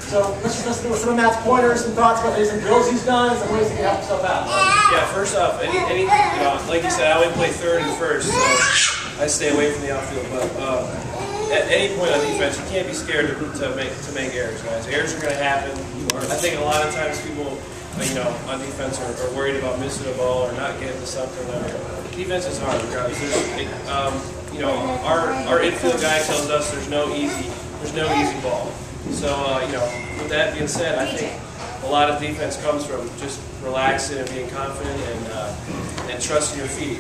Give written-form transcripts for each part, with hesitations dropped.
So let's just listen to some of Matt's pointers and thoughts about some drills he's done and some ways he can help himself out. Yeah, first off, you know, like you said, I only play third and first, so I stay away from the outfield. But at any point on defense, you can't be scared to make errors, guys. Errors are going to happen. I think a lot of times people, you know, on defense are worried about missing a ball or not getting to something. Defense is hard, regardless. You know, our infield guy tells us there's no easy ball. So you know, with that being said, I think a lot of defense comes from just relaxing and being confident and trusting your feet.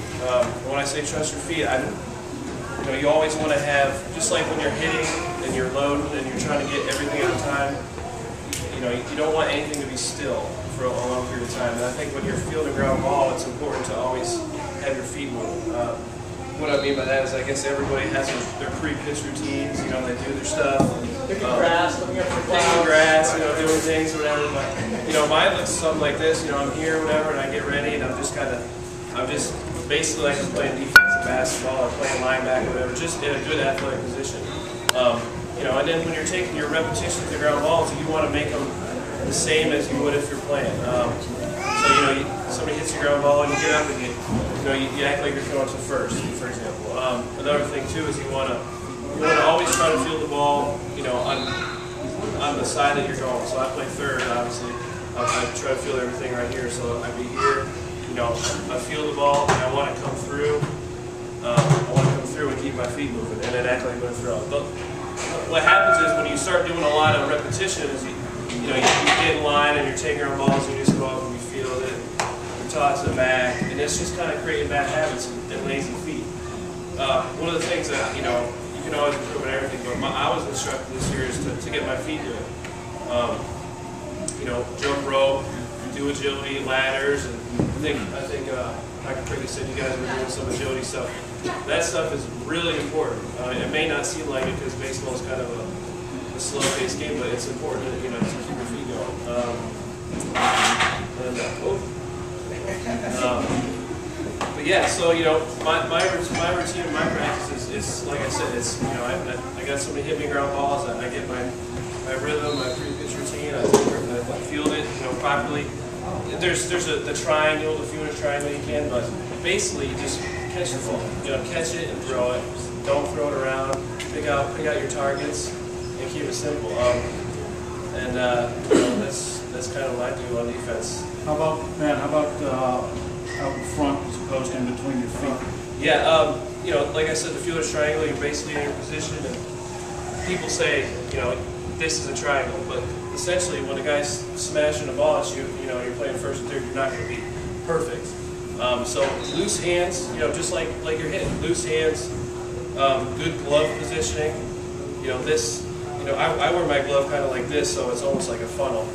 When I say trust your feet, you know, you always want to have, just like when you're hitting and you're loading and you're trying to get everything on time. You know, you don't want anything to be still for a long period of time. And I think when you're fielding a ground ball, it's important to always have your feet moving. What I mean by that is, I guess everybody has their pre-pitch routines. You know, they do their stuff. Picking grass, looking up for clouds. Picking grass, you know, doing things or whatever. But you know, mine looks something like this. You know, I'm here, or whatever, and I get ready, and I'm just basically like I'm playing defensive basketball or playing linebacker, or whatever, just in a good athletic position. You know, and then when you're taking your repetitions with the ground balls, you want to make them the same as you would if you're playing. So you know, somebody hits your ground ball and you get up and you act like you're going to first, for example. Another thing too is you want to always try to field the ball, you know, on the side that you're going. So I play third, obviously. I try to field everything right here. So I'd be here, you know, I field the ball and I want to come through. I want to come through and keep my feet moving, and then act like I'm going to throw. But what happens is when you start doing a lot of repetition, is you get in line and you're taking your balls and you just go up and you field it, you toss it back, and it's just kind of creating bad habits and lazy feet. One of the things that, you know, you can always improve on everything, but I was instructed this year is to get my feet good. You know, jump rope, do agility, ladders, and I think Dr. Prickett said you guys were doing some agility stuff. That stuff is really important. It may not seem like it because baseball is kind of a slow-paced game, but it's important, you know, to keep your feet going. But yeah, so you know, my routine, my practice is like I said, it's, you know, I got somebody hit me ground balls, I get my rhythm, my pre-pitch routine, I field it, you know, properly. There's the triangle, if you want a triangle you can, but basically you just catch the ball. You know, catch it and throw it. Don't throw it around. Pick out your targets and keep it simple. You know, that's kind of what I do on defense. How about out in front as opposed to in between your feet? Yeah, you know, like I said, the fielder's triangle, you're basically in your position, and people say, you know, this is a triangle, but essentially when the guy's smashing the ball at you, you know, you're playing first and third, you're not going to be perfect. So loose hands, you know, just like you're hitting, loose hands, good glove positioning. You know, this, you know, I wear my glove kind of like this, so it's almost like a funnel.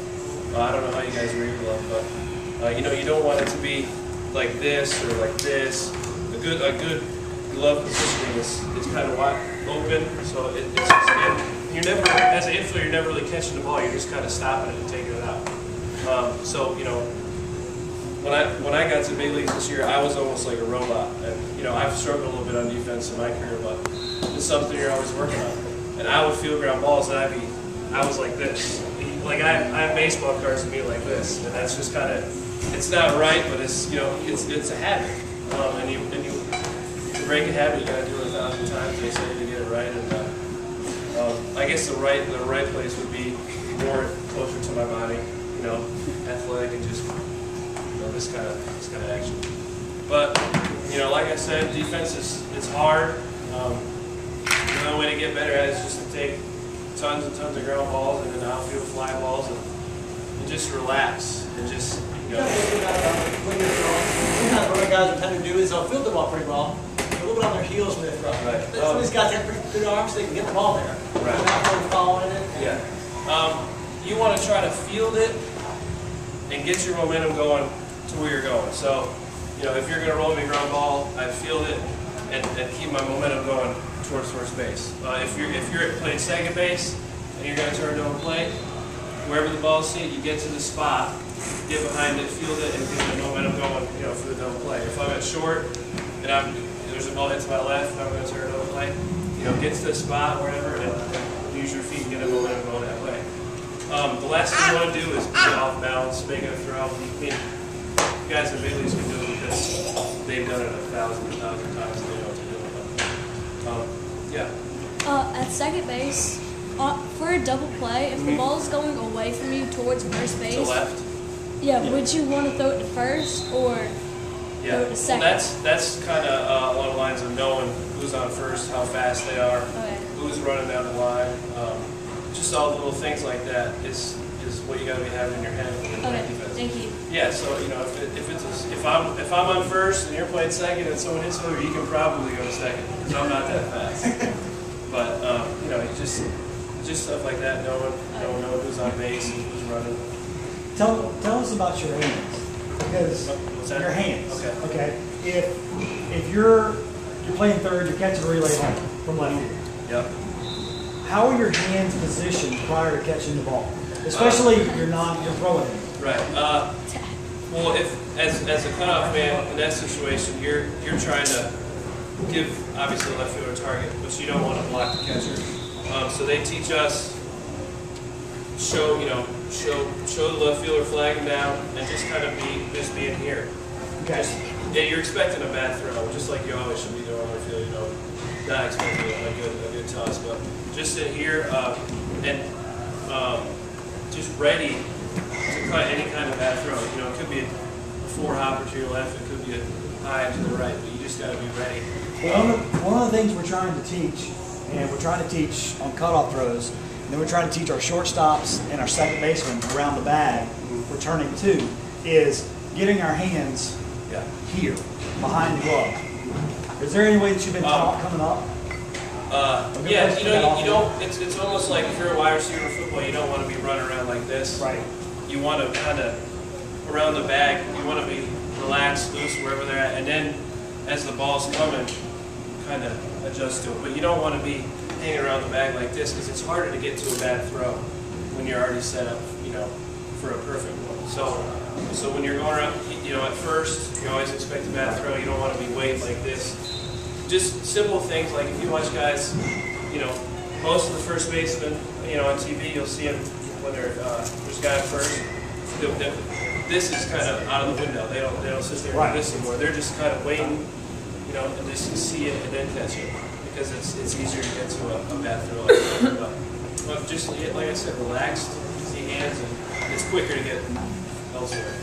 I don't know how you guys wear your glove, but you know, you don't want it to be like this or like this. A good glove positioning is kind of wide open, so it's just, you're never, as an infielder, you're never really catching the ball. You're just kind of stopping it and taking it out. So you know, when I got to big leagues this year, I was almost like a robot. And you know, I've struggled a little bit on defense in my career, but it's something you're always working on. And I would field ground balls, and I was like this. Like I have baseball cards to me like this, and that's just kind of, it's not right, but it's, you know, it's a habit. And you to break a habit, you got to do it 1,000 times. They say to get it right. And I guess the right place would be more closer to my body, you know, athletic and just, you know, this kind of action. But you know, like I said, defense it's hard. The only way to get better at it is just to take tons and tons of ground balls and then outfield fly balls and just relax and just, you know. When you're throwing, sometimes what guys tend to do is they'll field the ball pretty well. They're a little bit on their heels when they throw. Right. Some of these guys have pretty good arms, so they can get the ball there. Right. They're not really following it. Yeah. You want to try to field it and get your momentum going to where you're going. So, you know, if you're going to roll me a ground ball, I field it and keep my momentum going towards first base. If you're playing second base and you're going to turn to home plate, wherever the ball's hit, you get to the spot, get behind it, field it, and get the momentum going, you know, for the double play. If I'm at short and there's a ball hit to my left, and I'm going to turn to home plate, you know, get to the spot wherever and use your feet and get the momentum going that way. The last thing you want to do is get off balance, making a throw. I mean, guys in the big leagues can do it because they've done it 1,000 times and they know what to do. Yeah. At second base, for a double play, if the ball is going away from you towards first base, To left. yeah, would you want to throw it to first or Yeah. throw it to second? Well, that's kind of along the lines of knowing who's on first, how fast they are, Okay. who's running down the line. Just all the little things like that is what you got to be having in your head when you're playing Okay, defense. thank you. Yeah, so if I'm on first and you're playing second and someone hits over, you can probably go to second because I'm not that fast. But just stuff like that, knowing who's on base and who's running. Tell us about your hands, because What's that? your hands. Okay. If you're playing third, you're catching a relay home from left field. Yep. How are your hands positioned prior to catching the ball? Especially you're throwing it. Right. Well, if as a cutoff man in that situation, you're trying to give obviously the left fielder a target, but you don't want to block the catcher. So they teach us show the left fielder flagging down and just kind of be in here. Okay. Yeah, you're expecting a bad throw, just like you always should be doing on the field. Not expecting a good toss, but just in here and just ready to cut any kind of bad throw. It could be a four-hopper to your left, it could be a high to the right, but you just got to be ready. Well, one of the things we're trying to teach, and we're trying to teach on cutoff throws, and then we're trying to teach our shortstops and our second basemen around the bag, returning to, is getting our hands here, behind the glove. Is there any way that you've been taught coming up? Yeah, you don't. It's almost like if you're a wide receiver in football, you don't want to be running around like this. Right. You want to kind of around the bag. You want to be relaxed, loose wherever they're at, and then as the ball's coming, kind of adjust to it. But you don't want to be hanging around the bag like this because it's harder to get to a bad throw when you're already set up, for a perfect one. So when you're going around, at first you always expect a bad throw. You don't want to be waiting like this. Just simple things like if you watch guys, most of the first basemen, on TV, you'll see them when there's a guy at first. This is kind of out of the window. They don't sit there and do this anymore. They're just kind of waiting, and just see it and then catch it because it's easier to get to a bad throw like that. But just like I said, relaxed, easy hands, and it's quicker to get elsewhere.